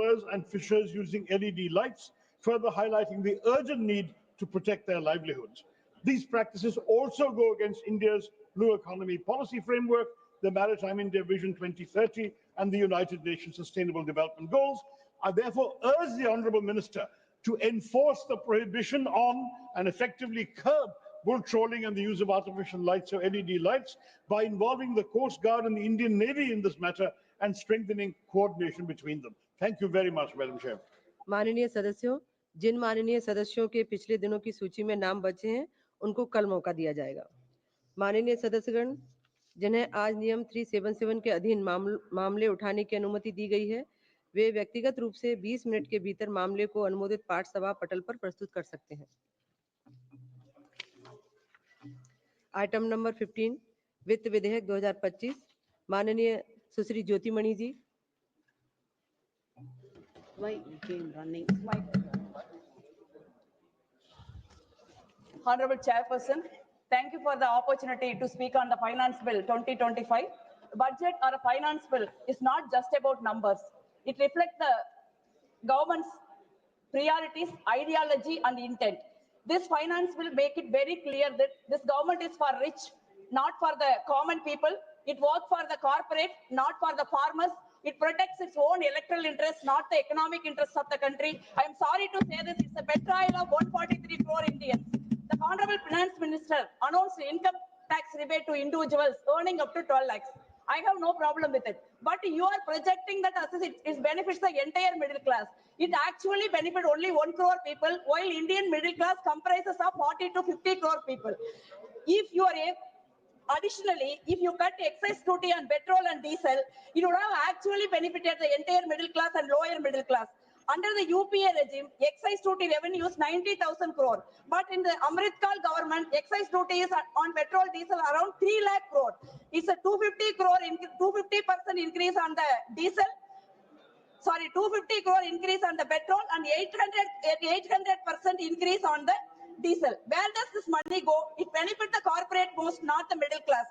labourers and fishers using LED lights, further highlighting the urgent need to protect their livelihoods. These practices also go against India's blue economy policy framework, the Maritime India Vision 2030, and the United Nations Sustainable Development Goals. I therefore urge the Honourable Minister to enforce the prohibition on and effectively curb bull trawling and the use of artificial lights or LED lights by involving the Coast Guard and the Indian Navy in this matter and strengthening coordination between them. Thank you very much, Madam Chair. माननीय सदस्यों, जिन माननीय सदस्यों के पिछले दिनों की सूची में नाम बचे हैं, उनको कल मौका दिया जाएगा। माननीय सदस्यगण, जिन्हें आज नियम 377 के अधीन मामले उठाने की अनुमति दी गई है, वे व्यक्तिगत रूप से 20 मिनट के भीतर मामले को अनुमोदित पाठ सभा पटल पर प्रस्तुत कर सकते हैं। आइटम नंबर 15 वित्त विधेयक 2025, माननीय सुश्री ज्योतिमणि जी। Honorable Chairperson, thank you for the opportunity to speak on the Finance Bill 2025. Budget or a finance bill is not just about numbers. It reflects the government's priorities, ideology, and intent. This finance will make it very clear that this government is for rich, not for the common people. It works for the corporate, not for the farmers. It protects its own electoral interests, not the economic interests of the country. I am sorry to say this, it's a betrayal of 143 crore Indians. The Honorable Finance Minister announced income tax rebate to individuals earning up to 12 lakhs. I have no problem with it. But you are projecting that as it benefits the entire middle class. It actually benefits only 1 crore people, while Indian middle class comprises of 40 to 50 crore people. Additionally, if you cut excise duty on petrol and diesel, it would have actually benefited the entire middle class and lower middle class. Under the UPA regime, excise duty revenue is 90,000 crore. But in the Amritkal government, excise duty is on petrol, diesel around 3 lakh crore. It's a 250% increase on the diesel. Sorry, 250 crore increase on the petrol and 800% increase on the diesel. Where does this money go? It benefits the corporate most, not the middle class.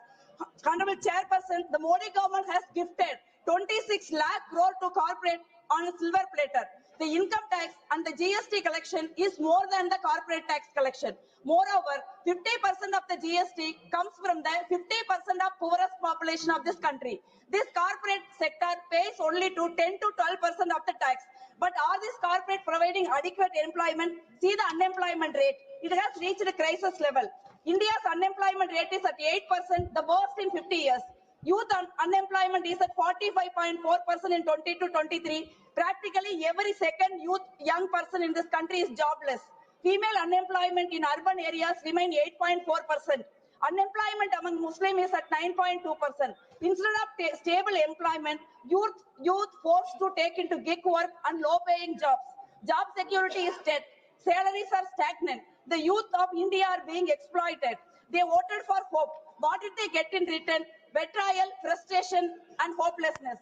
Honorable Chairperson, the Modi government has gifted 26 lakh crore to corporate on a silver platter. The income tax and the GST collection is more than the corporate tax collection. Moreover, 50% of the GST comes from the 50% of poorest population of this country. This corporate sector pays only to 10 to 12% of the tax. But are these corporate providing adequate employment? See the unemployment rate. It has reached a crisis level. India's unemployment rate is at 8%, the worst in 50 years. Youth unemployment is at 45.4% in 2022-23. Practically every second young person in this country is jobless. Female unemployment in urban areas remain 8.4%. Unemployment among Muslims is at 9.2%. Instead of stable employment, youth forced to take into gig work and low-paying jobs. Job security is dead. Salaries are stagnant. The youth of India are being exploited. They voted for hope. What did they get in return? Betrayal, frustration, and hopelessness.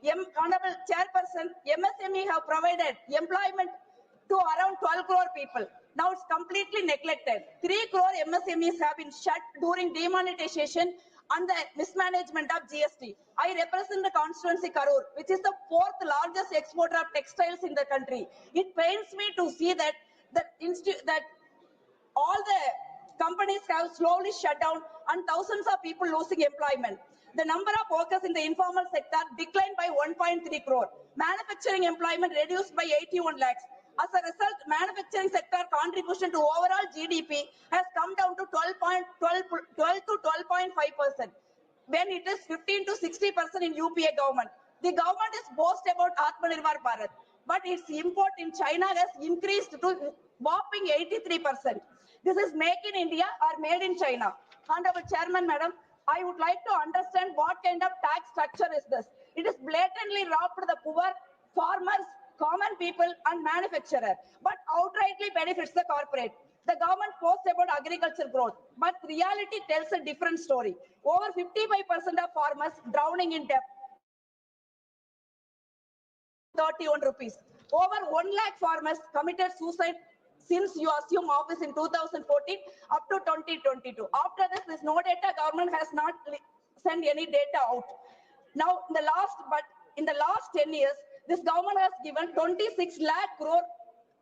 Honorable Chairperson, MSME have provided employment to around 12 crore people. Now it's completely neglected. 3 crore MSMEs have been shut during demonetization and the mismanagement of GST. I represent the constituency Karur, which is the 4th largest exporter of textiles in the country. It pains me to see that all the companies have slowly shut down and thousands of people losing employment. The number of workers in the informal sector declined by 1.3 crore. Manufacturing employment reduced by 81 lakhs. As a result, manufacturing sector contribution to overall GDP has come down to 12 to 12.5%, when it is 15 to 60% in UPA government. The government is boast about Atmanirbhar Bharat, but its import in China has increased to whopping 83%. This is make in India or made in China. Honorable Chairman, Madam, I would like to understand what kind of tax structure is this. It is blatantly robbed the poor, farmers, common people and manufacturer, but outrightly benefits the corporate. The government posts about agriculture growth, but reality tells a different story. Over 55% of farmers drowning in debt. 31 rupees. Over 1 lakh farmers committed suicide since you assume office in 2014 up to 2022. After this no data, government has not sent any data out. Now, in the last 10 years, This government has given 26 lakh crore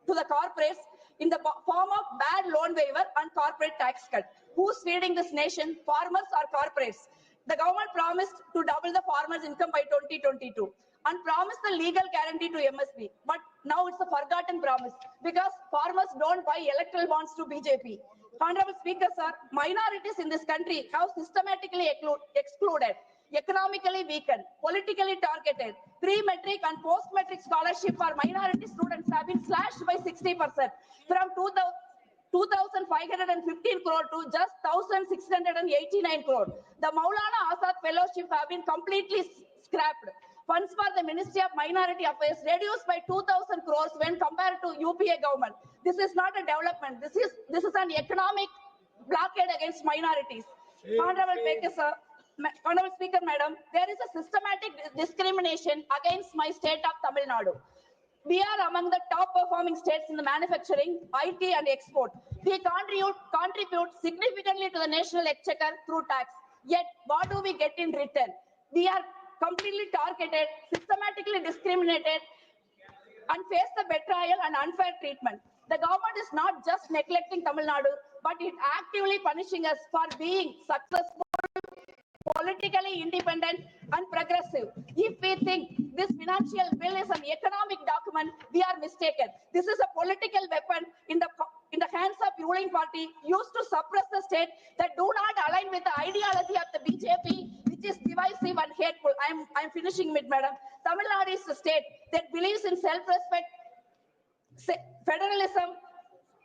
to the corporates in the form of bad loan waiver and corporate tax cut. Who's feeding this nation? Farmers or corporates? The government promised to double the farmers' income by 2022 and promised the legal guarantee to MSP. But now it's a forgotten promise because farmers don't buy electoral bonds to BJP. Honorable Speaker, sir, minorities in this country have systematically excluded, economically weakened, politically targeted. Pre-metric and post-metric scholarship for minority students have been slashed by 60% from 2,515 crore to just 1,689 crore. The Maulana Azad Fellowship have been completely scrapped. Funds for the Ministry of Minority Affairs reduced by 2,000 crores when compared to UPA government. This is not a development. This is an economic blockade against minorities. Honorable Speaker, Madam, there is a systematic discrimination against my state of Tamil Nadu. We are among the top performing states in the manufacturing, IT and export. We contribute significantly to the national exchequer through tax. Yet, what do we get in return? We are completely targeted, systematically discriminated, and face the betrayal and unfair treatment. The government is not just neglecting Tamil Nadu, but it actively punishing us for being successful, politically independent and progressive. If we think this financial bill is an economic document, we are mistaken. This is a political weapon in the hands of ruling party used to suppress the state that do not align with the ideology of the BJP, which is divisive and hateful. I'm finishing with Madam. Tamil Nadu is a state that believes in self-respect, federalism,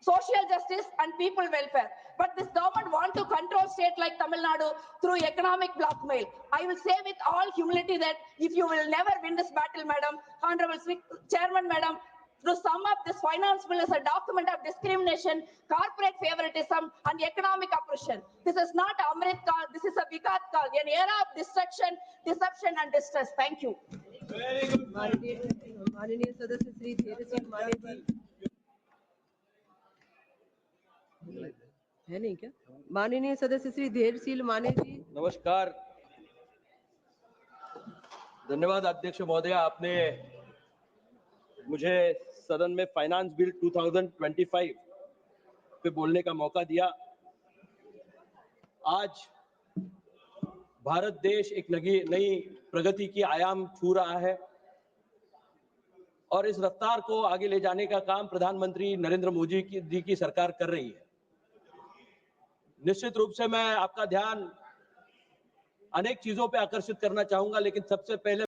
social justice and people welfare. But this government want to control state like Tamil Nadu through economic blackmail. I will say with all humility that if you will never win this battle, Madam, Honorable Chairman, Madam, to sum up, this finance bill is a document of discrimination, corporate favoritism and economic oppression. This is not Amrit Kal, this is a Vikat Kal, an era of destruction, deception and distress. Thank you. माननीय सदस्य श्री धीरेन्द्र सिंह माने जी है नहीं क्या? माननीय सदस्य श्री धीरेन्द्र सिंह माने जी। नमस्कार, धन्यवाद अध्यक्ष महोदय, आपने मुझे सदन में फाइनेंस बिल 2025 पे बोलने का मौका दिया। आज भारत देश एक नई प्रगति की आयाम छू रहा है और इस रफ्तार को आगे ले जाने का काम प्रधानमंत्री नरेंद्र मोदी जी की सरकार कर रही है। निश्चित रूप से मैं आपका ध्यान अनेक चीजों पे आकर्षित करना चाहूंगा, लेकिन सबसे पहले